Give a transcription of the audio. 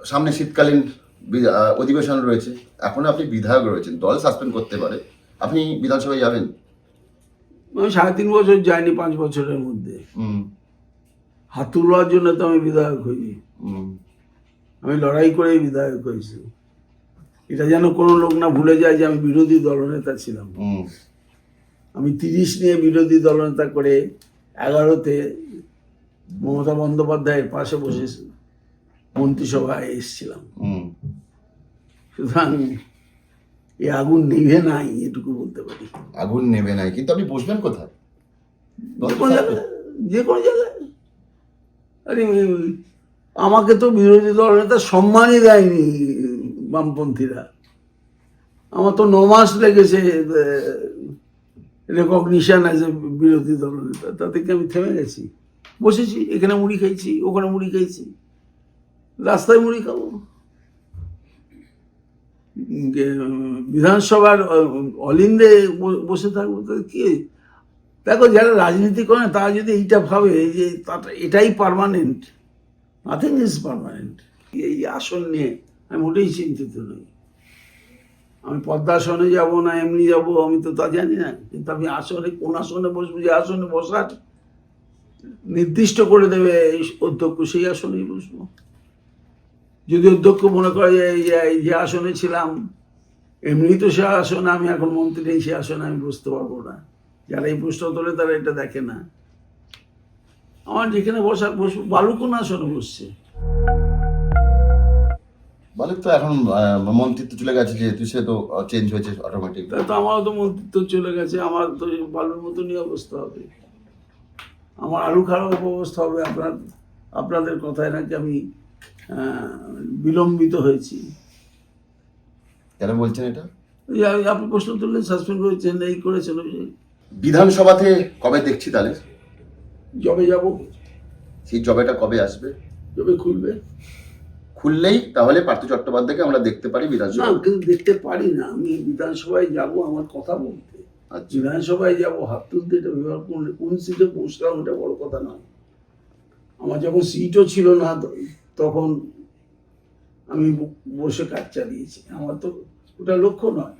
সামনে শীতকালীন অধিবেশন রয়েছে, এখনো আপনি বিধায়ক রয়েছেন, দল সাসপেন্ড করতে পারে, আপনি বিধানসভায় যাবেন? আমি 3.5 বছর যাইনি 5 বছরের মধ্যে। হাত তোলার জন্য তো আমি বিধায়ক হইনি, আমি লড়াই করেই বিধায়ক হয়েছি। এটা যেন কোনো লোক না ভুলে যায় যে আমি বিরোধী দলনেতা ছিলাম। আমি 30 নিয়ে বিরোধী দলনেতা করে 11তে মমতা বন্দ্যোপাধ্যায়ের পাশে বসে মন্ত্রিসভায় এসেছিলাম। সুতরাং এই আগুন নিভে নাই, এটুকু বলতে পারি। আগুন নেবে নাই, কিন্তু আপনি বসবেন কোথায়? যে কোনো জায়গায়। আরে আমাকে তো বিরোধী দলনেতা সম্মানই দেয়নি বামপন্থীরা। আমার তো 9 মাস লেগেছে রেকগনিশন অ্যাজ এ বিরোধী দলনেতা, তাতে কি আমি থেমে গেছি? বসেছি, এখানে মুড়ি খাইছি, ওখানে মুড়ি খাইছি, রাস্তায় মুড়ি খাবো। বিধানসভার অলিন্দে বসে থাকবো তো কি? দেখো, যারা রাজনীতি করে তারা যদি এইটা ভাবে যে এটাই পার্মানেন্ট, নাথিং ইজ পার্মানেন্ট। এই আসন নিয়ে আমি মোটেই চিন্তিত নই। আমি পদ্মাসনে যাব না এমনি যাব আমি তো তা জানি না, কিন্তু আমি আসনে কোন আসনে বসবো, যে আসনে বসার নির্দিষ্ট করে দেবে এই অধ্যক্ষ, সেই আসনেই বসবো। যদি অধ্যক্ষ মনে করে যে আসনে ছিলাম এমনি তো সে আসনে আমি এখন মন্ত্রী নেই, সে আসনে আমি বসতে পারবো না, যারা এই প্রশ্ন তোলে তারা এটা দেখে না। আমার যেখানে বসার বসবো। বালু কোন আসনে বসছে? বালক তো এখন মন্ত্রিত্ব চলে গেছে, যেহেতু সে তো চেঞ্জ হয়েছে অটোমেটিক। তা তো আমারও তো মন্ত্রিত্ব চলে গেছে, আমার তো বালুর মতনই অবস্থা হবে, আমার আরো খারাপ অবস্থা হবে। আপনাদের কথায় নাকি আমি বিলম্বিত হয়েছি। কেন বলছেন এটা? আপনি প্রশ্ন তুললেন, সাসপেন্ড করেছেন, এই করেছেন। বিধানসভাতে কবে দেখছি তাহলে? জবে যাব। সেই জবেটা কবে আসবে? জবে খুলবে। খুললেই তাহলে পার্থ চট্টোপাধ্যায়কে আমরা দেখতে পারি না, বিধানসভা? কিন্তু দেখতে পারি না। আমি বিধানসভায় যাব আমার কথা বলতে। আচ্ছা। বিধানসভায় যাব হাত তুলতে, এটা ব্যবহার করলে কোন সিটে বসলাম এটা বড় কথা নয়। আমার যখন সিটও ছিল না তখন আমি বসে কাজ চালিয়েছি, আমার তো ওটা লক্ষ্য নয়।